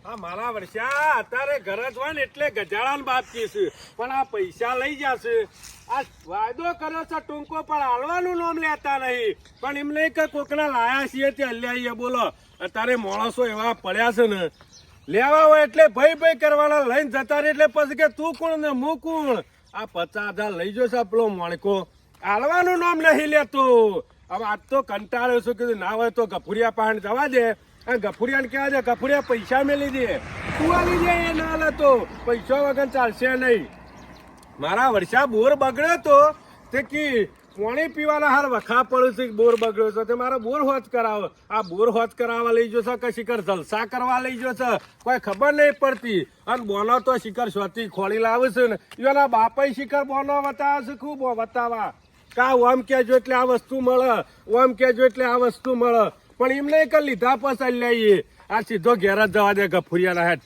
આ મારા વર્ષા અત્યારે ઘર જ હોય ને એટલે ગજાળાને બાપ કહીશું, પણ આ પૈસા લઈ જશે. આ વાયદો કર્યો છે ટૂંકો, પણ હાલવાનું નામ લેતા નહીં. પણ એમ નહીં કે કોકના લાયા છીએ તે હલ્યા બોલો. અત્યારે માણસો એવા પડ્યા છે ને, લેવા હોય એટલે ભય કરવાના, લઈને જતા રહે એટલે પછી કે તું કોણ ને હું કોણ. આ 50,000 લઈ જશે પેલો માણકો, હાલવાનું નામ નહીં લેતો. હવે આજ તો કંટાળ્યો છું, કીધું ના હોય તો ગફુરિયા પાસે જવા દે. ગફુરિયાને કહેવા દે, ગફુરિયા પૈસા મેલી દે, તું આલી દે. એ ના લેતો, પૈસા વગર ચાલશે નહીં. મારા વર્ષા બોર બગડ્યો તો તે કી પાણી પીવાના હાર વખા પડ્યું છે, બોર બગડ્યો છે તે મારો બોર હોજ કરાવો. આ બોર હોજ કરાવવા લઈ જશે કે શિખર જલસા કરવા લઈ જશે, કોઈ ખબર નહીં પડતી. અને બોનો તો શિખર સ્વતી ખોળી લાવે છે ને, એના બાપા શિખર બોનો બતાવે છે, ખૂબ બતાવા કા ઓમ કેજો એટલે આ વસ્તુ મળે, ઓમ કેજો એટલે આ વસ્તુ મળે. પણ એમ નહીં કે લીધા પછી લઈએ. આ સીધો ઘેર જ જવા દે ગફુરિયાના હેઠ.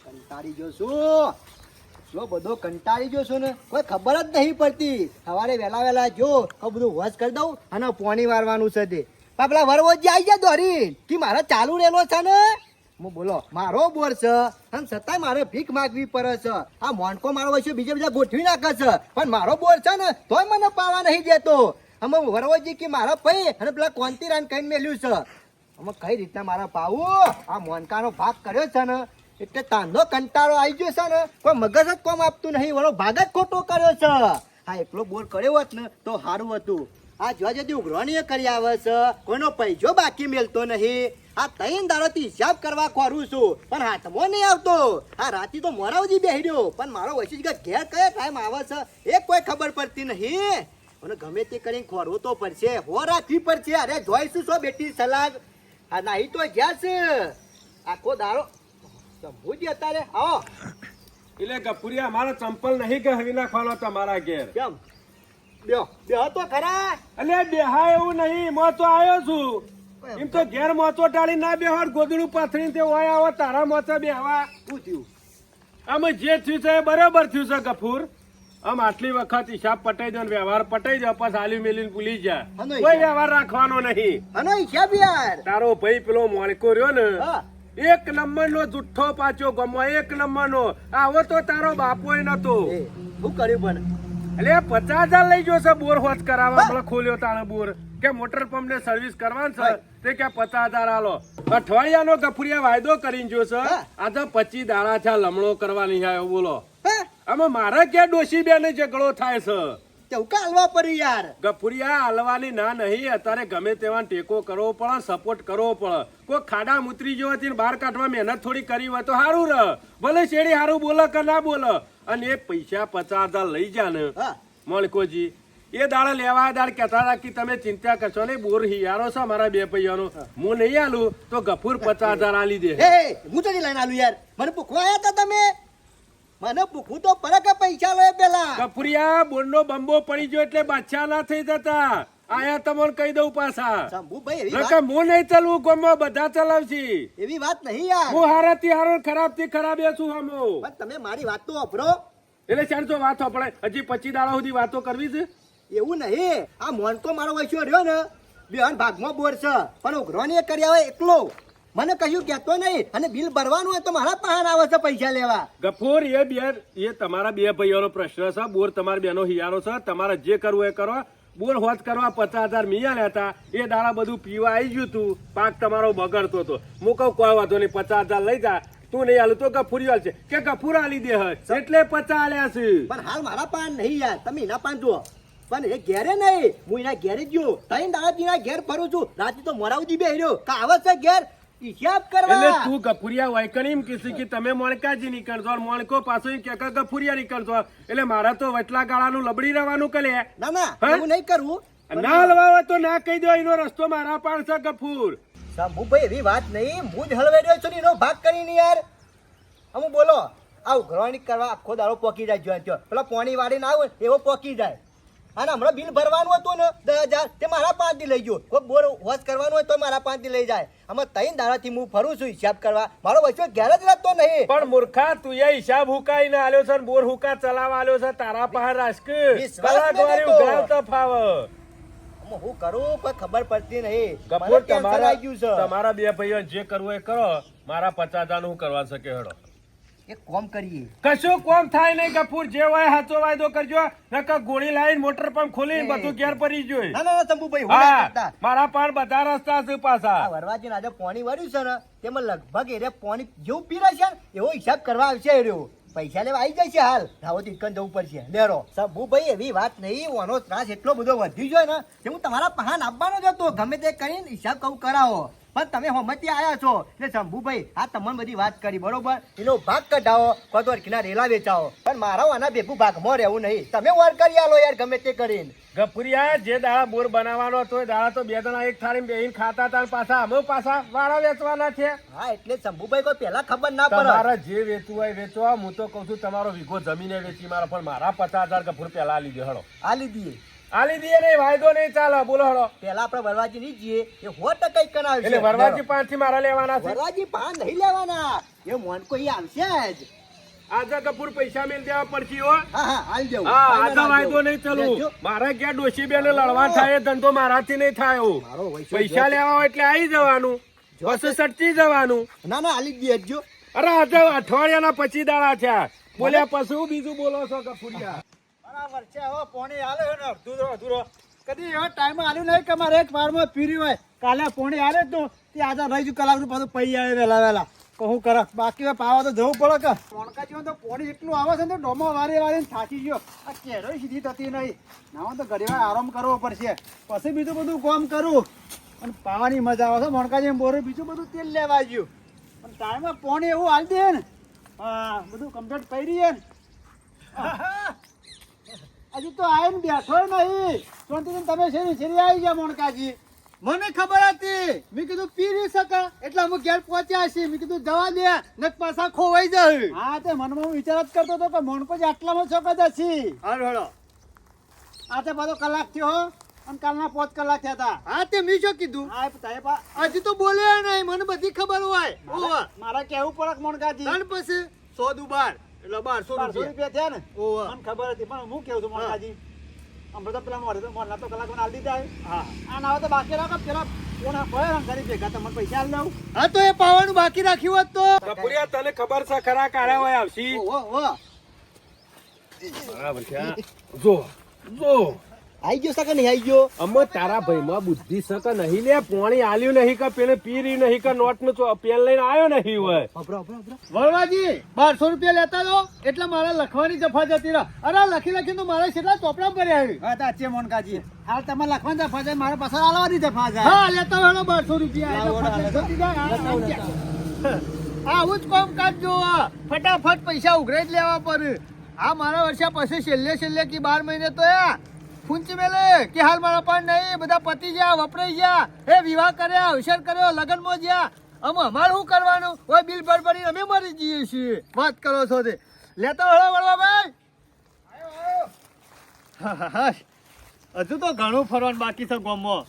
કંટાળી ગયો છું, જો બધો કંટાળી ગયો છું ને, કોઈ ખબર જ નહીં પડતી. સવારે વહેલા જો બધું વોશ કરી દઉં અને પોણી વારવાનું છે તે પેલા વરવો જે આવી જાય દોરી કે મારે ચાલુ રહેલો છે ને. હું બોલો મારો બોર છે અને છતાંય મારે ભીખ માગવી પડે છે. આ મોનકો મારો વચ્ચે બીજા ગોઠવી નાખે છે, પણ મારો બોર છે ને તોય મને પાવા નહીં દેતો. અમે વરવોજી કે મારા પૈ અને પેલા કોંતીરાન કઈ મેલ્યું છે. અમે કઈ રીતના મારા પાવું. આ મોનકાનો ભાગ કર્યો છે ને એટલે તાંધો કંટાળો આવી ગયો છે ને, કોઈ મગજ જ કોમ આપતું નહીં, વળો ભાગ જ ખોટો કર્યો છે. હા એકલો બોર કર્યો હોત ને તો સારું હતું. આ જોવા જતી ઉઘરાણીઓ કરી આવે છે, કોઈનો પૈસો બાકી મેલતો નહીં. આ 3 દાડોથી હિસાબ કરવા ખોરું છું પણ હાથમાં નહીં આવતો. આ રાતે તો મોરાવજી બેહી રહ્યો, પણ મારો વચ્ચે ઘેર કયા ટાઈમ આવે છે એ કોઈ ખબર પડતી નહીં. અને ગમે તે કરીને ખોરવું તો પડશે, હો રાખવી પડશે. અરે જોઈશું છો બેટી સલાહ. આ નહીં તો જ્યાં છે આખો દાડો સમૂહ અત્યારે આવો. એટલે ગફુરિયા અમારા ચંપલ નહીં કે હરી નાખવાનો તમારા ઘેર. કેમ બેહો તો ખરા. એટલે બેહા એવું નહીં, મો તો આવ્યો છું. એમ તો ઘેર મોચો ટાળી ના બેહો, ગોદડું પાથરીને તે ઓય આવો તારા મોચા બેહવા. શું થયું? અમે જે થયું છે એ બરાબર થયું છે ગફુર. આમ આટલી વખત હિસાબ પટાઈ દો, વ્યવહાર પટાઈ દો, પછી આલી મેલીને ભૂલી જા. કોઈ વ્યવહાર રાખવાનો નહીં. આનો હિસાબ યાર. તારો ભાઈ પેલો મોણકો રહ્યો ને, 1 નંબરનો જુઠ્ઠો પાછો ગમો, 1 નંબરનો. આવો તો તારો બાપોય નતો. શું કર્યું પણ? એટલે 50,000 લઈ ગયો છે બોર હોજ કરાવવા. પેલો ખોલ્યો તાણે બોર કે મોટર પંપ ને સર્વિસ કરવાનું છે તે કે 50,000 આલો. અઠવાડિયાનો ગફુરિયા વાયદો કરીને જો છે, આજે 25 દાડા છે લમણો કરવાની આવ્યો. બોલો આમાં મારા ક્યાં ડોશી બેને ઝઘડો થાય છે? ચૌકા હલવા પડી યાર. ગફુરિયા હાલવાની ના નહીં. અત્યારે ગમે તેવા ટેકો કરવો પડે, સપોર્ટ કરવો પડે. કોઈ ખાડા મુતરી જેવો હતી બહાર કાઢવા મહેનત થોડી કરી હોય તો સારું રહે. ભલે શેડી સારું બોલે કે ના બોલે. અને એ પૈસા 50,000 લઈ જા ને મણકોજી, એ દાડા લેવા દાડ કહેતા હતા કે તમે ચિંતા કરશો નહીં, બોર હિયારો છે મારા 2 પૈયાનો, હું નહીં આલું તો ગફુર 50,000 આલી દે. હું તો લઈને આલું યાર. મને પૂછવા આવ્યા હતા તમે? મને પૂછવું તો પડે કે પૈસા લે પેલા. ગફુરિયા બોરનો બંબો પડી ગયો એટલે બાદશાહ ના થઈ જતા. આયા તમને કહી દઉં પાછા. શંભુભાઈ એવી નકર હું નહીં ચલવું, ગોમમાં બધા ચલાવશી. એવી વાત નહીં યાર. હું હારાથી હારો, ખરાબથી ખરાબ છું હમો. પણ તમે મારી વાત તો અભરો. એટલે ચાલ તો વાત આપણે હજી 25 દાડા સુધી વાતો કરવી છે. એવું નહીં, આ મોનકો મારો વૈશ્યો રહ્યો ને, બેન ભાગમાં બોર છે, પણ ઉઘરાણી કરી આવે એકલો. મને કશું કહેતો નહીં, અને બિલ ભરવાનું હોય તો મારા પાસે આવે છે પૈસા લેવા. ગફુર એ તમારા 2 ભાઈઓનો પ્રશ્ન છે. બોર તમારા બેનો હિયારો છે, તમારે જે કરવું એ કરો. બોર હોજ કરવા 50,000 મિયા લેતા, એ દાડા બધું પીવા આવી ગયું તું, પાક તમારો બગડતો હતો. હું કહું કોઈ વાંધો નહીં, 50,000 લઈ જા. તું નહીં હાલું તો ગફુરી હાલ છે કે ગફુર આલી દે એટલે 50 આલ્યા છે. પણ હાલ મારા પાન નહીં યાર, તમે એના પાન જુઓ. પણ એ ઘેરે નહીં, હું એના ઘેરે જ ગયો. 3 દાડા ઘેર ફરું છું. રાતે તો મોરાવજી બે રહ્યો કાવત છે ઘેર હિસાબ કરવા. એટલે તું ગફુરિયા વાયકણ એમ કીધું કે તમે મોણકાજી નીકળશો, મોણકો પાછો એમ કે ગફુરિયા નીકળશો. એટલે મારા તો વટલા ગાળાનું લબડી રહેવાનું કરે. ના એવું નહીં કરવું. ના હલવા તો ના કહી દો, એનો રસ્તો મારા પાસે છે ગફુર. શંભુભાઈ એવી વાત નહીં, હું જ હલવાઈ રહ્યો છું એનો ભાગ કરીને યાર. અમુ બોલો આ ઉઘરાણી કરવા આખો દાડો પોકી જાય. જો પેલા પોણી વાળીને આવું એવો પોકી જાય. અને હમણાં બિલ ભરવાનું હતું ને 10,000 તે મારા 5 થી લઈ ગયો. કોઈ બોર વોશ કરવાનું હોય તો મારા 5 થી લઈ જાય. આમાં 3 દાડાથી હું ફરું છું હિસાબ કરવા. મારો વચ્ચે ઘેર જ રહેતો નહીં. પણ મૂર્ખા તું એ હિસાબ હુકાઈને આલ્યો છે, બોર હુકા ચલાવવા આલ્યો છે તારા પાસે રાષ્ક. કલાક વાળી ઉઘરાવતા ફાવ. હું કરું કોઈ ખબર પડતી નહીં. ગફુર, મને ટેન્શન આવી ગયું છે. તમારા બે ભાઈઓ જે કરવું એ કરો. મારા 50,000 નું કરવા શકે હેડો. એક કામ કરીએ. કશું કોમ થાય નહીં ગફુર, જે હોય સાચો વાયદો કરજો. નકર ગોળી લાવીને મોટર પંપ ખોલીને બધું ઘેર પડી જોઈ. ના ના ના શંભુભાઈ, હું ના હા, કરતા. મારા પણ બધા રસ્તા છે પાછા. આ વરવાજીને આજે પાણી વાળ્યું છે ને તેમાં લગભગ એને પાણી જેવું પીરે છે ને એવો હિસાબ કરવા આવશે એ રહ્યો. પૈસા લેવા આવી જાય છે હાલ. રાવત ઇકન જવું પડશે. લેરો શંભુભાઈ, એવી વાત નહીં. ઓનો ત્રાસ એટલો બધો વધી ગયો ને કે હું તમારા પહાન આપવાનો જ હતો. ગમે તે કરીને હિસાબ કહું કરાવો. પણ તમે હોમતી આયા છો એટલે શંભુભાઈ આ તમને બધી વાત કરી બરોબર. એનો ભાગ કઢાવો કોતો કિના રેલા વેચાવો. પણ મારા આના ભેગું ભાગમાં રહેવું નહીં. તમે વાર કરી આલો યાર ગમે તે કરીને. ગફુરિયા, જે દાડા બોર બનાવવાનો હતો એ દાડા તો બે જણા એક થાળી બેહીને ખાતા હતા ને પાછા અમે પાછા વાળા વેચવાના છે. હા એટલે શંભુભાઈ કોઈ પહેલા ખબર ના પડે. તમારે જે વેચવું હોય વેચવા. હું તો કઉ છું તમારો વીઘો જમીને વેચી મારો, પણ મારા 50,000 ગફુર પેલા આલી દે હળો. આ લીધી આલી દે નહીં, વાયદો નહીં ચાલે. બોલો હળો. પેલા આપણે વરવાજી નહીં જઈએ એ 100% કરાવશે. એટલે વરવાજી પાંચથી મારા લેવાના છે. વરવાજી પાન નહીં લેવાના. એ મોન કોઈ આવશે જ. આજે ગફુર પૈસા મેલ દેવા પડશે હો. હા હા હાલ દેવું. હા, આજે વાયદો નહીં ચાલુ. મારા ક્યાં ડોશી બેને લડવા થાય એ ધંધો મારાથી નહીં થાય એવું. મારો વૈસો પૈસા લેવા હોય એટલે આવી જવાનું, પછી સટકી જવાનું. ના ના હાલી જ દેજો. અરે આજે અઠવાડિયાના 25 દાડા થયા. બોલ્યા પછી હું બીજું બોલો છો ગફુરિયા? બરાબર છે. હવે પોણી આલે ને અધૂરો અધૂરો કદી એવો ટાઈમ આલ્યું નહીં કે મારે એક વારમાં પીર્યું હોય. કાલે પોણી આલે તો તે આજે રહી ગયું કલાકનું પાછું પૈ આવે વહેલા વહેલા. કહું કરે બાકી હવે પાવા તો જવું પડે કે પોણકા જીવન તો પોણી એટલું આવે છે ને તો ડોમો વારે વારે થાકી ગયો. આ કેરોય સીધી થતી નહીં. નાવા તો ઘડી વાર આરામ કરવો પડશે પછી બીજું બધું કામ કરું. અને પાવાની મજા આવે છે. મોણકા જેમ બોરે બીજું બધું તેલ લેવા ગયું. પણ ટાઈમે પોણી એવું હાલ દે ને હા બધું કમ્પ્લીટ કરી રહે ને. હજી તો આવીને બેઠો નહીં. શાંતિથી તમે શેરી શેરી આવી ગયા મોણકાજી. મને ખબર હતી. મેં કીધું પી નહીં શકે એટલે અમુક ઘેર પહોંચ્યા છે. મેં કીધું જવા દે નક પાછા ખોવાઈ જાય. હા તે મનમાં હું વિચાર જ કરતો હતો કે મોણકો જ આટલામાં છોકત હશે. હાલો હાલો. આ તે પાછો કલાક થયો અને કાલના 5 કલાક થયા હતા. હા તે મેં શું કીધું? હા હજી તો બોલ્યા નહીં. મને બધી ખબર હોય. મારા કેવું પડે મોણકાજી. ત્રણ પછી 100 દુબાર એટલે 1200 રૂપિયા થયા ને. મને ખબર હતી પણ હું કેવું છું મોણકાજી. હમણાં તો પેલા મોરના તો કલાક મને આલી દીધા. હા આ ના તો બાકી રાખો પેલા કોના ભય ઘરે ભેગા તમને પૈસા આલી દઉં. હા તો એ પાવાનું બાકી રાખ્યું હોત તો. ગફુરિયા, તને ખબર છે ખરા કાળા હોય આવશી? ઓહો બરાબર છે. જો જો આઈ ગયો સકે નહીં આઈ ગયો. અમે તારા ભાઈમાં બુદ્ધિ છે કે નહીં લે? પોણી આલ્યું નહીં કે પેલે પીરી નહીં કે નોટ નું પેન લઈને આવ્યો નહીં હોય? વળવાજી 1200 રૂપિયા લેતા દો એટલે મારે લખવાની જફા જતી રહે. અરે લખી લખી તો મારે કેટલા ચોપડા ભર્યા આવી. હા તાચે મોનકાજી હાલ તમે લખવાની જફા જાય મારે પાછળ આલવાની જફા જાય. હા લેતા હોય 1200 રૂપિયા. આવું જ કામ કાઢજો. ફટાફટ પૈસા ઉઘરાઈ જ લેવા પડે. હા મારા વર્ષે પછી છેલ્લે કી 12 મહિને તો ફૂંચી મેલે કે હાલ મારા પણ નહીં. બધા પતિ ગયા વપરાઈ ગયા. એ વિવાહ કર્યા અવસર કર્યો લગ્નમાં ગયા. અમે અમારે શું કરવાનું હોય? બિલ ભરી અમે મરી જઈએ છીએ. વાત કરો છો તે લેતો હળો વળવા ભાઈ. હજુ તો ઘણું ફરવાનું બાકી છે ગામમાં.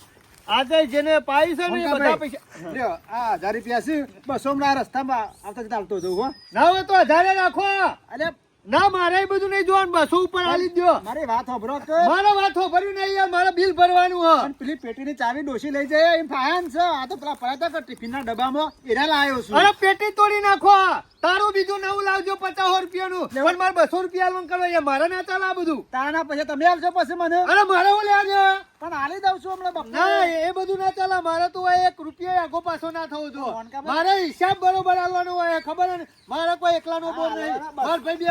આજે જેને પાઈ છે ને બધા પૈસા લ્યો. આ 1000 રૂપિયા છે 200 ના રસ્તામાં આવતા ચાલતો જવું. ના હોય તો 1000 રાખો. અરે ના મારે બધું નહીં જોવાનું. 200 ઉપર આલી દો. મારી વાત હોભરો કે મારા વાત હોભર્યું નહીં યાર. મારે બિલ ભરવાનું હ. પેલી પેટીની ચાવી ડોસી લઈ જાય એમ ફાયન છે. આ તો પેલા પડ્યા હતા ટિફિનના ડબ્બામાં એરા લાવ્યો છું. અરે પેટી તોડી નાખો. તારું બીજું નવું લાવજો 50 રૂપિયાનું. પણ મારે 200 રૂપિયા આલવાનું કરવા યાર. મારે ના ચાલે આ બધું. તારના પૈસા તમે આવશો પછી મને. અરે મારે હું લેજો પણ આલી દઉં છું હમણાં. ના એ બધું ના ચાલે. મારે તો 1 રૂપિયા આગો પાછો ના થવો જો. મારે હિસાબ બરોબર આલવાનો હોય ખબર ને. મારે કોઈ એકલાનો બોલ નહીં. માર ભાઈ બે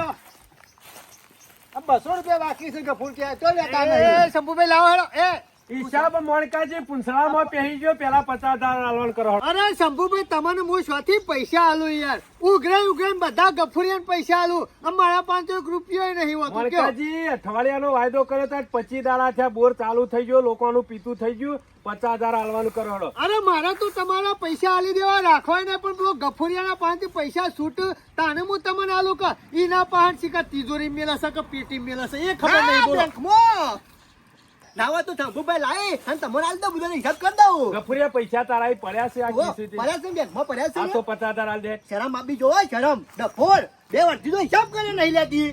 200 રૂપિયા બાકી છે ગફુર કે તો લેતા નહીં. શંભુભાઈ લાવો હેડો. હિસાબ મોણકાજી પૂંછડામાં પહેરી ગયો. પેલા 50,000 આલવાનું કરો. અરે શંભુભાઈ તમને હું શોથી પૈસા આલું યાર. ઉઘરાઈ બધા ગફુરિયાને પૈસા આલું. મારા 5 રૂપિયા નહીં હોતું. મોણકાજી અઠવાડિયાનો વાયદો કર્યો તો 25 દાડા થયા. બોર ચાલુ થઈ ગયો. લોકોનું પીતું થઈ ગયું. 50,000 આલવાનું કરો. અરે મારા તો તમારા પૈસા આલી દેવા રાખવાય ને. પણ પેલો ગફુરિયાના 5 પૈસા છૂટ તાને હું તમને આલું કે ઈના 5 સિક્કા તિજોરી મેળશે કે પેટી મેળશે એ ખબર નહીં. બોલો નાવા તો શંભુભાઈ લાય અને તમને આલ દો. બધાને હિસાબ કરી દઉં. ગફુરિયા પૈસા તારા પડ્યા છે. આ કિસ્સેથી પડ્યા છે બેંકમાં પડ્યા છે. આ તો 50,000 આલ દે. શરમ આપી જોવાય શરમ. ડફોર 2 વર્ષથી તો હિસાબ કરે નહીં લેતી.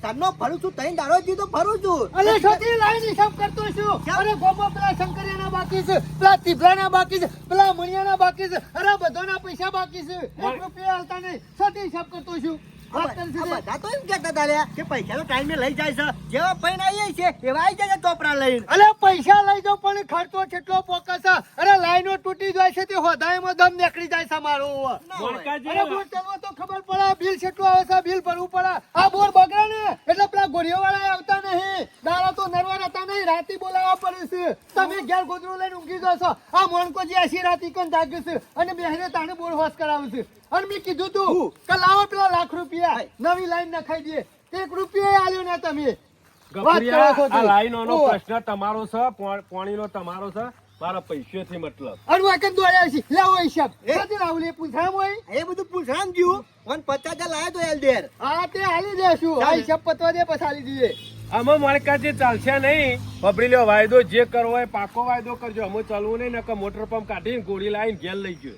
સાંજનો ફરું છું, ત્રણ દાડો થી તો ફરું છું. અરે છોકરી લાઈન હિસાબ કરતો છું. અરે ગોમો પેલા શંકરિયાના બાકી છે, પેલા તીભલાના બાકી છે, પેલા મણિયાના બાકી છે, અરે બધાના પૈસા બાકી છે. 1 રૂપિયા હાલતા નહીં. છોકરી હિસાબ કરતો છું. વાત કરે છે આ તે. બધા તો એમ કહેતા હતા લ્યા કે પૈસાનો ટાઈમે લઈ જાય છે, જેવા પૈન આવીએ છે એવા આવી જાય છે ચોપડા લઈને. અરે પૈસા લઈ જાઓ પણ ખર્ચો કેટલો પોકે છે. અરે લાઈનો તૂટી જાય છે તે હોદાયમાં દમ નીકળી જાય છે મારો. ના હોય. મોણકાજી, અરે બોર ચાલવા તો ખબર પડે બિલ કેટલું આવે છે, બિલ ભરવું પડે. આ બોર બગડે ને એટલે પેલા ગોળીઓ વાળા આવતા નહીં. દાડા તો નરવા રહેતા નહીં, રાતી બોલાવવા પડે છે. તમે ઘેર ગોદરું લઈને ઊંઘી જાવ છો. આ મોણકોજી એસી રાતી કન જાગ્યું છે અને બેહરે તાણે બોર હોશ કરાવું છે. અને મેં કીધું તું કે લાવો પેલા લાખ રૂપિયા નવી લાઈન નખાઈ દે. 1 રૂપિયા આલ્યો ને તમે. વાત કરો છો ગફુરિયા, આ તે. લાઈનોનો ઓહ. પ્રશ્ન તમારો છે, પાણીનો તમારો છે, મારા પૈસેથી મતલબ. અને વાકન દોડ્યા છે. લાવો હિસાબ. એ? ક્યાંથી લાવું લે પૂછામ હોય? એ બધું પૂછામ ગયું અને 50,000 લાવ્યો તો એલડેર. હા તે હાલી દેશું. આ હિસાબ પતવા દે પછી હાલી દઈએ. આમાં મોણકાજી ચાલશે નહીં. પબડી લ્યો, વાયદો જે કરવો હોય પાકો વાયદો કરજો. અમે ચાલવું નહીં, નકર મોટર પંપ કાઢીને ગોળી લાવીને ઘેર લઈ ગયો.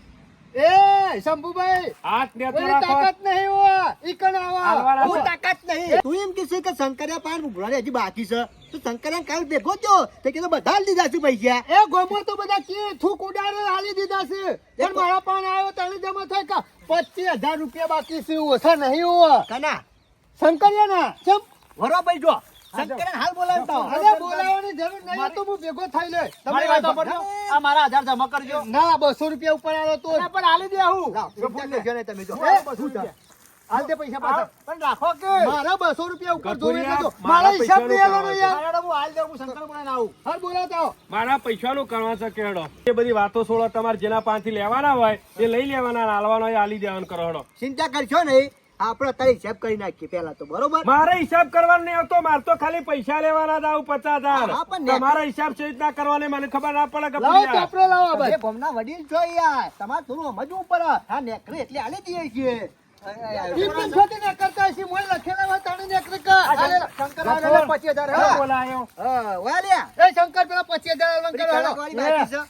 એ શંભુભાઈ હાથ ને તો કોઈ રાખો. તાકાત નહીં હોય ઈકણ આવા. હાલવાના હું છો. તાકાત નહીં. તું એમ કહેશે કે શંકરિયા પાન ઉભરાને હજી બાકી છે તો શંકરિયા કાલ ભેગો થયો તે કીધું બધા જ દીધા છે પૈસા. એ ગોમો તો બધા કે થૂક ઉડાડે હાલી દીધા છે. પણ મારા પાન આવ્યો તને જમા થાય કા 25,000 રૂપિયા બાકી છે. ઓછા નહીં હોય કના શંકરિયાના ચમ. વરો ભાઈ જો શંકરિયાને હાલ બોલાવતા હો. અરે બોલાવવાની જરૂર નહીં તો હું ભેગો થઈ લે. મારી વાત સાંભળજો. આ મારા 1000 જમા કરજો. ના 200 રૂપિયા ઉપર આવ્યો તો પણ હાલી દે હું. ચિંતા કરજો નહીં તમે જો. એ, 200 રૂપિયા. હાલ દે પૈસા પાછા. પણ રાખો કે મારા 200 રૂપિયા ઉપર જોવે ગફુરિયા, તો મારા મારા હિસાબ નહીં પૈસાનું આલવાનો યાર. મારા હું હાલ દઉં હું શંકર બોલાને આવું. હાલ બોલાવતા આવો. મારા પૈસાનું કરવા છે કેડો. એ બધી વાતો છોડો. તમારે જેના પાસેથી લેવાના હોય એ લઈ લેવાના, હાલવાનો હોય હાલી દેવાનું કરો. ચિંતા કરશો નહીં. આપણે અત્યારે હિસાબ કરી નાખીએ પેલા તો બરોબર. મારે હિસાબ કરવાનો નહીં આવતો. મારે તો ખાલી પૈસા લેવાના જ આવું 50,000. હા, પણ તમારા હિસાબ છે રીતના કરવાનો મને ખબર ના પડે. લાવો ગફુરિયા. ચોપડો લાવો તમે ભાઈ. ગામના વડીલ છો યાર. તમારે થોડું સમજવું પડે. હા નેકરે એટલે હાલી દઈએ છીએ. ઈમન છોટી ના કરતા હશે. મોય લખેલા હોય તાણે ને એક કા. હાલે શંકર ગફુર. વાળા 25,000 કોણ હા. બોલાયો? હા, વાલ્યા. એ શંકર પેલા 25,000 આલવાનું કરો હાલો. કલાકવાળી બાકી છે.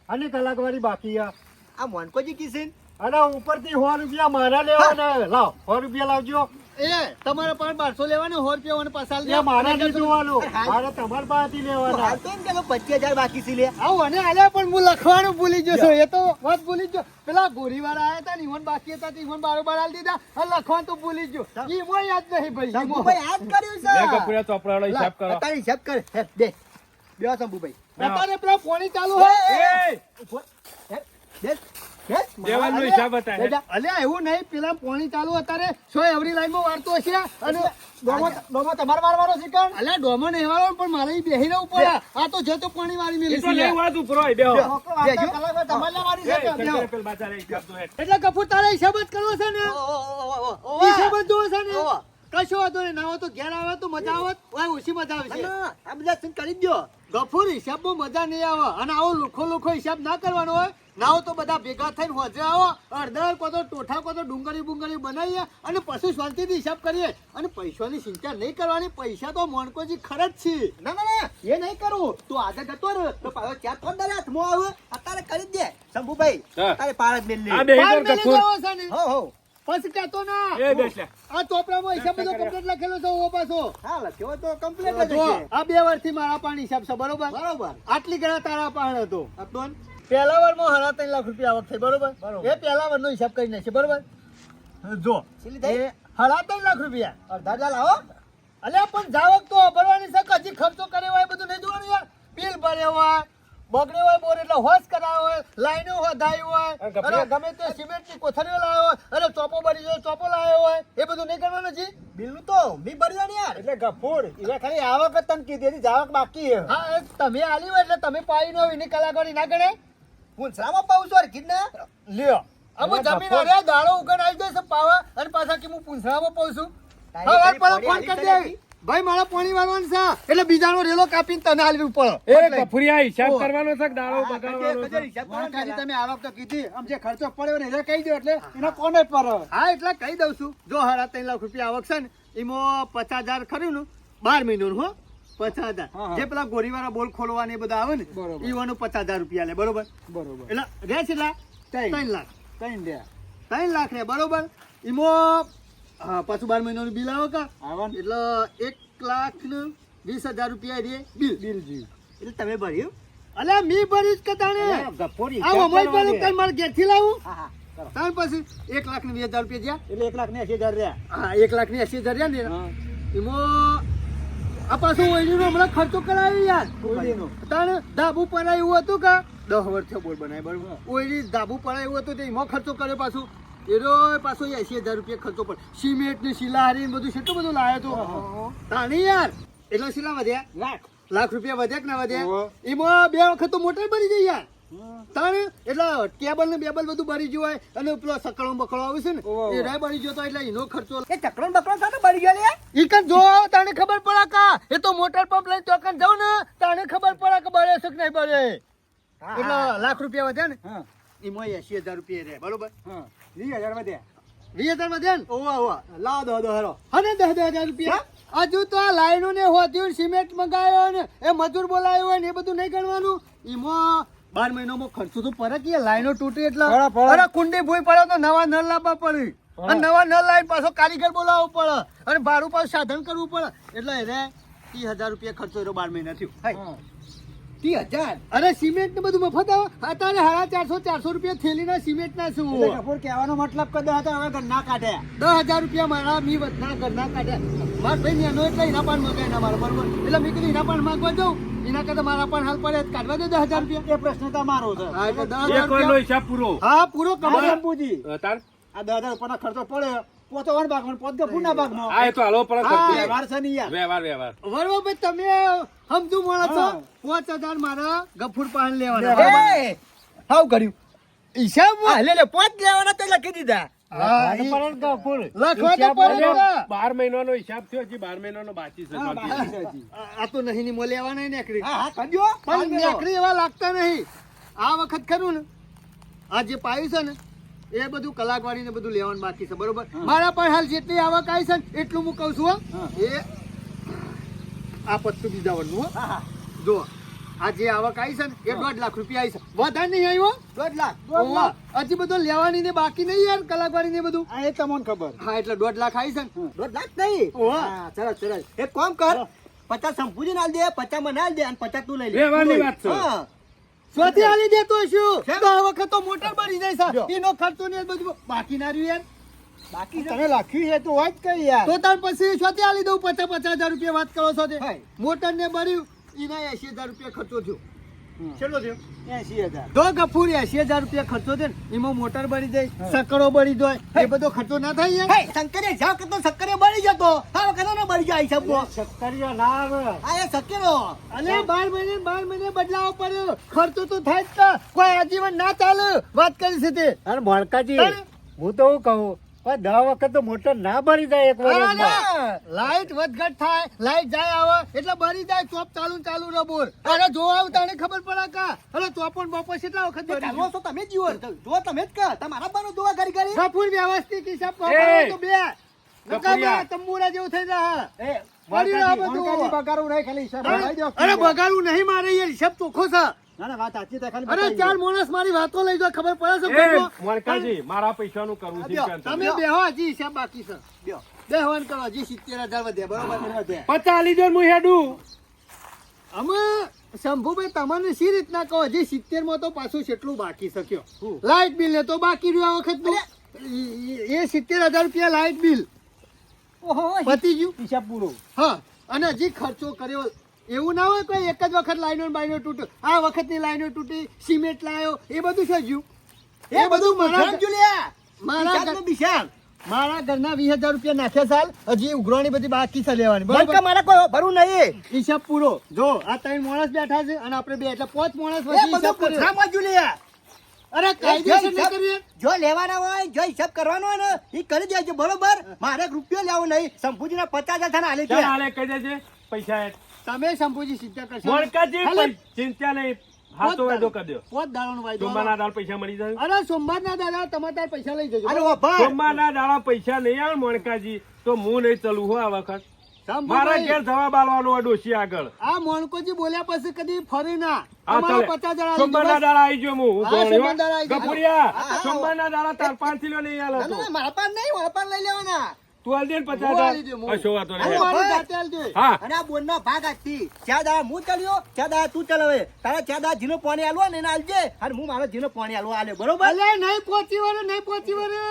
અને કલાકવાળી બાકી આ. આ મોનકોજી કિશન અને ઉપરથી 100 રૂપિયા મારા લેવાના. લાવ 100 રૂપિયા લાવજો. એ તમારે પણ 1200 લેવાના 100 રૂપિયા અને પાછા લે. મારા નહીં જોવાનું. મારે તમારા પાસેથી લેવાના. હાલ તો એમ કે 25,000 બાકી છે લે. આવું અને આલ્યા પણ હું લખવાનું ભૂલી ગયો છું. એ તો વાત ભૂલી ગયો. પેલા ગોરીવાળા આયા હતા ને ઈવન બાકી હતા તે ઈવન બારોબાર આલી દીધા. અને લખવાનું તો ભૂલી ગયો. ઈમો યાદ નહીં ભાઈ. ઈમો. શંભુભાઈ આ જ કર્યું લે છે. ગફુરિયા, ચોપડાનો હિસાબ કરો. અત્યારે હિસાબ કર. હે, દે. બેહો શંભુભાઈ. અત્યારે પેલા પોણી ચાલુ હોય. એ, હે, દે. હે, દેવાનો હિસાબ હતા. દે, દે. અલ્યા એવું નહીં પેલા પોણી ચાલુ અત્યારે 100 એવરી લાઈનમાં વાળતો હશે અને ડોમો તમારે મારવાનો છે કોણ? અલ્યા ડોમો નહીં વાળો પણ મારે ઈ બેહી રહેવું પડે. આ તો જતો પાણી વાળી એ મેલી તો છે નહીં યાર. વાત ઉપરો હોય, બેહો. બેજો. તમારે વાળી એ, છે કે? શંકરે પેલા બાચારે હિસાબ તો હે. એટલે કપૂર તારે હિસાબ જ કરવો છે ને? હિસાબ જ જોવો છે ને? ઓવા. કશો વાંધો નહીં. ના હોય તો ઘેર આવે તો મજા આવે. ઓય ઓછી મજા આવશે. ના, આ બધા સીન કરી દો. ગફુર હિસાબમાં મજા નહીં આવે અને આવો લુખો હિસાબ ના કરવાનો હોય. ના હોય તો બધા ભેગા થઈને હોજે આવો અડધર કોતો ટોઠા કોતો ડુંગળી બુંગળી બનાવીએ અને પછી શાંતિથી હિસાબ કરીએ અને પૈસાની ચિંતા નહીં કરવાની. પૈસા તો મોણકોજી ખર્ચ છે. ના ના ના એ નહીં કરું. તું આજે જતો રહે તો પાછો ચાર પાંચ દાડા હાથમાં આવે. અત્યારે કરી જ દે શંભુભાઈ. હા. અત્યારે પાર જ મેલ આ લે. બે બાર કર મેલી ગફુર. દેવો છે ને? હો હો. પછી કહેતો ના. એ બેસ લે. આ ચોપડામાં હિસાબ બધો કમ્પ્લીટ લખેલો છે. ઓ પાછો હા લખ્યો તો કમ્પ્લીટ જ જો છે. આ 2 વર્ષથી મારા પાણી હિસાબ છે બરોબર. બરોબર. આટલી ગણા તારા પાણ હતો. અતોન પહેલા વારમાં 3.5 લાખ રૂપિયા આવક થઈ બરોબર. બરોબર. એ પહેલા વારનો હિસાબ કરી નાખશે બરોબર. જો સીલી થઈ? એ 3.5 લાખ રૂપિયા. અડધા દાડા લાવો. અલ્યા પણ જાવક તો ભરવાની છે કે હજી ખર્ચો કર્યો હોય બધું નહીં જોવાનું યાર. બિલ ભર્યો હોય બગડ્યો હોય બોર એટલે હોશ કરાયો હોય લાઈનો વધાઈ હોય ગભરા. અને ગમે તે સિમેન્ટની કોથળીઓ લાવ્યો હોય અને ચોપો ભરી ગયો ચોપો લાવ્યો હોય એ બધું નહીં કરવાનું જી. બિલનું તો મી ભર્યો ને યાર. એટલે ગફૂર એટલે ખાલી આવક જ તને કીધી હતી જાવક બાકી છે. હા એ તમે આલી હોય એટલે તમે પાઈ નો એની કલાકારી ના ગણે. પૂંછડામાં પાઉં છું કીધના. લ્યો અમે અલ્યા જમીન ગફૂર. અરે દાડો ઉગન આવી જશે પાવા અને પાછા કે હું પૂંછડામાં પાઉં છું. તારી હવે પેલો તારી ફોન પોણી કરી આવી દે ભાઈ મારા પાણી વાળવાનું છે એટલે બીજાનો રેલો કાપીને તને આલવી પડે. એ ગફુરિયા, હિસાબ ઓહ. કરવાનો છે કે દાડો હા, બગાડવાનો કજે છે? હિસાબ કરો વાંકાજી પેલા. તમે આવક તો કીધી આમ જે ખર્ચો પડ્યો ને એ કહી દો એટલે એનો કોને પર હા એટલે કહી દઉં છું. જો 3.5 લાખ રૂપિયા આવક છે ને એમાં 50,000 ખર્યું ને 12 મહિનાનું હો 50,000 હા. જે પેલા ગોરીવાળા બોલ ખોલવા ને એ બધા આવે ને બરોબર. ઈવાનું 50,000 રૂપિયા લે બરોબર. બરોબર. એટલે રહે છે એટલા 3 લાખ કઈ દે. 3 લાખ રે બરોબર. એમાં હા પાછું 12 મહિનાનું બિલ આવે કા આવા ને. એટલે 1,20,000 રૂપિયા રે બિલ બિલ જી એટલે તમે ભર્યું અલ્યા મી ભરીશ કે તાણે ગફોરી આ અમલ પર કઈ મારે ઘેરથી લાવું હા હા કરો. તાણ પછી 1,20,000 રૂપિયા જ્યાં એટલે 1,80,000 રહ્યા હા 1,80,000 રહ્યા ને એમાં આ પાછું ઓઈલીનો હમણાં ખર્ચો કરાવ્યો યાર ઓઈલીનો. તાણ ધાબુ પડાય એવું હતું કે 10 વર્ષથી બોર બનાય બરોબર ઓઈલી ધાબુ પડાય એવું હતું તે એમાં ખર્ચો કર્યો પાછું એનો પાછો 80,000 રૂપિયા ખર્ચો પણ સિમેન્ટ ને શિલાહારી બધું કેટલું બધું લાવ્યો તો તાણી યાર એટલે શિલા વધ્યા લાખ રૂપિયા વધ્યા કે ના વધ્યા એમાં 2 વખત તો મોટર બની જાય યાર તાણે એટલે કેબલ ને બેબલ બધું ભરી ગયું હોય અને પેલો સકળો બકળો આવે છે ને એ રાય બની ગયો તો એટલે એનો ખર્ચો એ ચક્રો ને બકરો સાથે ભરી ગયો લે ઈ કન જો તાણે ખબર પડે કા એ તો મોટર પંપ લઈને ચોકન જાવ ને તાણે ખબર પડે કે બળે છે કે નહીં બળે એટલે લાખ રૂપિયા વધ્યા ને હા એમાં 80,000 રૂપિયા રહે બરોબર હા 20,000 વધ્યા 20,000 વધ્યા ને ઓવા ઓવા લાવ દો હેરો અને 10,000 રૂપિયા હજુ તો આ લાઈનો ને હોદ્યું સિમેન્ટ મંગાવ્યો ને એ મજૂર બોલાવ્યો હોય ને એ બધું નહીં ગણવાનું એમાં 12 મહિનામાં ખર્ચો તો પડે કે લાઈનો તૂટી એટલે પડે. અરે કુંડી ભૂઈ પડે તો નવા નળ લાવવા પડે અને નવા નળ લાવીને પાછો કારીગર બોલાવવો પડે અને ભાડું પાછું સાધન કરવું પડે એટલે એને 30,000 રૂપિયા ખર્ચો એનો 12 મહિના થયું 30,000 અરે સિમેન્ટ ને બધું મફત આવે અત્યારે 450 રૂપિયા થેલીના સિમેન્ટ ના શું એટલે ગફોર કહેવાનો મતલબ કદો હતો હવે ઘર ના કાઢ્યા 10,000 રૂપિયા મારા મી વધના ઘરના કાઢ્યા મારા ભાઈ નેનો એટલે એના પણ મગાય ના મારો બરોબર એટલે મેં કીધું એના પણ માંગવા જાઉં એના કરતા મારા પણ હાલ પડે કાઢવા દે 10,000 રૂપિયા એ પ્રશ્ન તમારો છે હા, એટલે એ 10,000 કોઈનો રૂપિયા હિસાબ પૂરો હા પૂરો હા, કમાલ શંભુજી. તાર આ 10,000 ઉપરનો ખર્ચો પડ્યો પોતો વન ભાગમાં પોત ગફુરના ભાગમાં આ એ તો હાલો પર હા, વ્યવહાર છે નહીં યાર વ્યવહાર બરોબર ભાઈ તમે સમજુ માણસ છો હા. 5,000 મારા ગફુર પાન લેવાના એ, હાવ કર્યું હિસાબ હા, લે પોત લેવાના તો લખી દીધા હા, ઈ- પરત ગફુર. લખવા તો હિસાબ પડે બોલ્યો. ને. 12 મહિનાનો હિસાબ થયો હજી 12 મહિનાનો બાકી છે હા, બાકી. બાકી છે હજી. આ તો નહીં ની લેવા નહીં નેકરી હા હા કરજો પણ નેકરી એવા લાગતા નહીં આ વખત ખરું ને આ જે પાયું છે ને એ બધું કલાકવાળી ને બધું લેવાનું બાકી છે બરોબર મારા પણ હાલ જેટલી આવક આવી છે ને એટલું હું કહું છું હો. હા. એ આ પત્તું બીજા વરનું હો હા હા જો આ જે આવક આવી છે ને એ 1.5 લાખ રૂપિયા આવી છે વધારે નહીં આવ્યો 1.5 લાખ ઓવા. હજી બધું લેવાની ને બાકી નહીં યાર કલાકવાળી ને બધું આ એ તમને ખબર હા એટલે 1.5 લાખ આવી છે ને 1.5 લાખ નહીં ઓવા. હા સરસ સરસ એક કામ કર 50 સંપૂજી ના દે 50 મને આલ દે અને 50 તું લઈ લે વ્યવહારની વાત છે. હા સ્વાથી આલી દેતો છું કેમ? તો આ વખત તો મોટર બની જાય જો. છે એનો ખર્ચો ને એ બધું બાકી ના રહ્યું યાર બાકી તમે લખ્યું છે તો હોય જ કઈ યાર તો તાર પછી સ્વાથી આલી દઉં 50,000 રૂપિયા વાત કરો છો તે હા. મોટર ને ભર્યું એના 80,000 રૂપિયા ખર્ચો થયો કેટલો થયો 80,000 તો ગફુર 80,000 રૂપિયા ખર્ચો છે ને એમાં મોટર બળી જાય સકડો બળી જાય એ બધો ખર્ચો ના થાય યાર હે શંકરે જાવ કે તો શક્કરે બળી જતો હા વખત ના બળી જાય હિસાબમાં શક્કરિયા ના આવે આ એ શક્કરો અને 12 મહિને બદલાવો પડ્યો ખર્ચો તો થાય જ તા. કોઈ આજીવન ના ચાલે વાત કરી છે તે અરે મોણકાજી તારે? હું તો હું કહું પણ 10 વખત તો મોટર ના ભરી જાય એક વર્ષમાં લાઈટ વધઘટ થાય લાઈટ જાય આવે એટલે બળી જાય ચોપ ચાલુ ને ચાલુ રબોર અરે જો આવ તાણે ખબર પડે કા અરે ચોપન બોપન કેટલા વખત બળી ચાલો તો તમે જ જીવો જો તમે જ કે તમારા બાનો દોવા કરી કરી ગફુર વ્યવસ્થિત હિસાબ એ! પાડો તો બે ગફુરિયા. નકામા તંબુરા જેવું થઈ જાય એ પડ્યું આ મોણકાજી બધું બગાડું નહીં ખાલી હિસાબ બગાડી દો. અરે બગાડવું નહીં મારે યાર હિસાબ ચોખ્ખો છે ના ના વાત સાચી છે ખાલી અરે બતાવી ચાર દો. માણસ મારી વાતો લઈ જો ખબર પડે છે એ બધું. મોણકાજી મારા પૈસાનું કરવું છે બ્યો, કેમ તમે તમે? બેહો હજી હિસાબ બાકી છે બ્યો. બેહવાન કરો હજી 70,000 વધ્યા બરોબર વધ્યા 50 લીધો ને હું હેડું અમે શંભુભાઈ તમને શી રીતના કહો હજી 70 માં તો પાછું કેટલું બાકી શક્યો લાઇટ બિલ ને તો બાકી રહ્યું આ વખત એ 70,000 રૂપિયા લાઇટ બિલ ઓહો પતી ગયું હિસાબ પૂરો હા અને હજી ખર્ચો કર્યો એવું ના હોય કોઈ એક જ વખત લાઈનો બાઈનો તૂટ્યો આ વખતની લાઈનો તૂટી સિમેન્ટ લાયો એ બધું થઈ ગયું એ બધું મારા જુલિયા મારા હિસાબનો બિશાલ. મારા ઘરના 20,000 રૂપિયા નાખ્યા સાલ હજી ઉઘરાણી બધી બાકી છે લેવાની બંકા બરાબર મારા કોઈ ભરું નહીં હિસાબ પૂરો જો આ 3 માણસ બેઠા છે અને આપણે બે એટલે 5 માણસ એ વચ્ચે બધું હિસાબ કર્યો. કોઠામાં જુલિયા અરે કાયદેસર નહીં હિસાબ- કરીએ જો લેવાના હોય જો હિસાબ કરવાનો હોય ને એ કરી દેજો બરોબર મારે એક રૂપિયો લેવો નહીં સંપૂજીના 50,000 થાને આલી ચાલ દે. હાલે કહી દેજે પૈસા હેડ. તમે શંભુજી સિદ્ધ કરશો મોણકાજી હાલે, ચિંતા નહીં હાથો વાયદો કરી દો પોત દાડાનો વાયદો. સોમવારના દાળ પૈસા મળી જાય અરે સોમવારના દાડા તમારે તાર પૈસા લઈ જજો અને બરાબર? ઓભા. સોમવારના દાડા પૈસા નહીં આવે મોણકાજી તો હું નહીં ચલું હો આ વખત મારા શંભુભાઈ, ઘેર જવાબ આલવાનો હોય ડોશી આગળ આ મોણકોજી બોલ્યા પછી કદી ફરી ના હા, તમારા ચાલે. 50,000 સોમવારના દાડા આવી ગયો હું હા, સોમવારના દાડા આવી ગયો. ગફુરિયા હા, હા. સોમવારના દાડા તાર 5 કિલો નહીં આલો ના, તો ના, મારા પાસે નહીં મારા પાસે લઈ લેવાના તું હાલ દે ને 50,000. હું હાલી દઉં, હું. કશો વાંધો હું નહીં. મારી જાતે હાલ દે. હા અને આ બોનનો ભાગ આજથી ચાર દાડા હું ચાલ્યો, ચાર દાડા તું ચલાવે. તારા ચાર દાડા જીનો પાણી આલવા ને એને આલજે, અને હું મારો જીનો પાણી આલવા આલે, બરોબર? અલે નહીં પહોંચી વળે, નહીં પહોંચી વળે.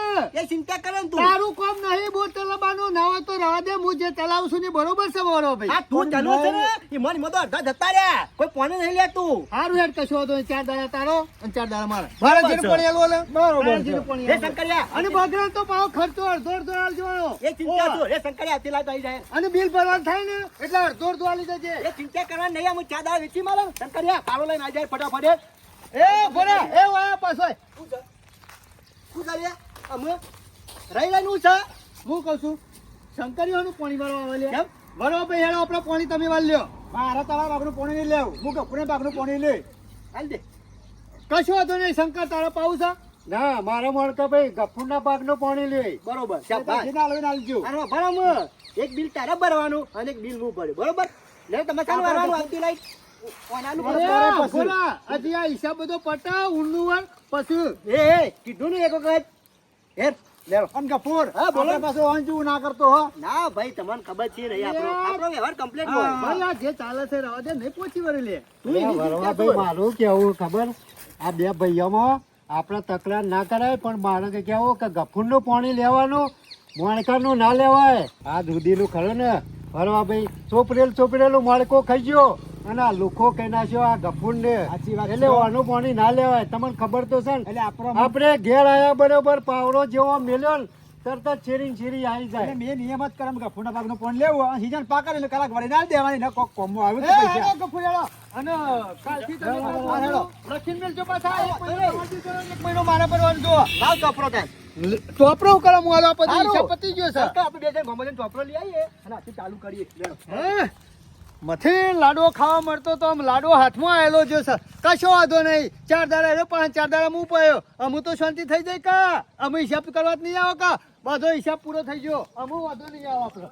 એ ચિંતા કરે ને તું. તારું કામ નહીં બોર ચલાવવાનું, ના હોય તો રહેવા દે, હું જે ચલાવું છું ને બરોબર છે મારો ભાઈ. આ તું ચાલુ છે ને, ઈ મન મતો અડધા જતા રહ્યા. કોઈ પાણી નહીં લેતું. હારું હેડ કશો હતો, 4 દાડા તારો અને 4 દાડા મારા. મારા જેને પાણી આલવું આલે. મારા જેને પાણી એ આલવું. શંકરિયા, અને બગડા તો પાછો ખર્ચો અડધો અડધો આલજો. એ ચિંતા તું. એ શંકરિયા આવતી લાઈટ આવી જાય. અને બિલ ભરવાનું થાય ને એટલે અડધો અડધો આલી જજે. એ ચિંતા કરવાની નહીં, હું ચાર દાડા વેચી મારું. શંકરિયા, કાળો લઈને આવી જાય ફટાફટ. એ ભરા એ વાયા પાછો. શું કરીએ? અમે રહી રહીનું છે. હું કહું છું શંકરીઓનું પાણી ભરવા વાલે. કેમ? ભરવા ભાઈ હેડો આપણે પાણી તમે વાળ લ્યો. મારા તારા બાગનું પાણી નહીં લેવું, હું ગફુરને બાગનું પાણી લે. હાલ દે. કશો હતો નહીં શંકર તારા પાવું છે. ના મારા મળકા ભાઈ ગફુરના બાગનું પાણી લે. બરોબર, શાબાશ. જેને આલવીને આલજો. આનો ભરામ. એક બિલ તારે ભરવાનું અને એક બિલ હું ભર્યું, બરોબર? લે તમે ચાલો ભરવાનું આવતી લાઈટ. ઓનાનું અરે ભરો. ભોલા, હજી આ હિસાબ બધો પટાવ ઊંડું વાર પછી. એ કીધું ને એક વખત. હેર, લેવો. અને ગફુર, હા, બોલો. આપણે પાછું વાંચવું ના કરતો હો. ના ભાઈ, તમને ખબર છે નહીં, આપણો યાર. આપણો વ્યવહાર કમ્પ્લીટ ભાઈ હોય. આ જે ચાલે છે રહેવા દે, નહીં પહોંચી વળી લે. તું એની વરવા ચિંતા ભાઈ કર. મારું કેવું ખબર, આ બે ભાઈઓમાં આપણે તકરાર ના કરાય, પણ મારે કે કેવું કે ગફુરનું પાણી લેવાનું, મોણકાનું ના લેવાય. આ દૂધીનું ખરું ને વરવા ભાઈ, ચોપડેલું મોણકો ખાઈ ગયો અને આ લુખો કહી નાખ્યો આ ગફુરને. સાચી વાત એટલે છે. આનું પાણી ના લેવાય, તમને ખબર તો છે ને. એટલે આપણો આપણે ઘેર આયા બરોબર પાવડો જેવો મેલ્યો ને તરત જ છેરી આવી જાય. મેં નિયમ જ કરમ કે ફૂના ભાગનું પાણી લેવું અને સીઝન પાકા એટલે કલાક વાળી ના દેવાની ને કોક કોમો આવ્યું તો પૈસા. અને કાલથી તમે આ હેડો લખીને મેલજો પાછા. એક મહિનો મારા પરવાનું જો. લાવ ચોપડો થાય. ચોપરો કરો હું આલો પછી સારું. હિસાબ પતી ગયો છે. આપણે બે જણ ગમે તેમ ચોપડો લઈ આવીએ અને આથી ચાલુ કરીએ. લેડો. હે? મથી લાડવો ખાવા મળતો તો આમ લાડવો હાથમાં આવેલો જો સર કશો વાંધો નહીં. 4 દાડા એનો 5 4 દાડા હું પાયો. અમુ તો શાંતિ થઈ જાય કા. અમે હિસાબ કરવા જ નહીં આવો કા. બધો હિસાબ પૂરો થઈ ગયો. અમુ વાંધો નહીં આવો આપણો.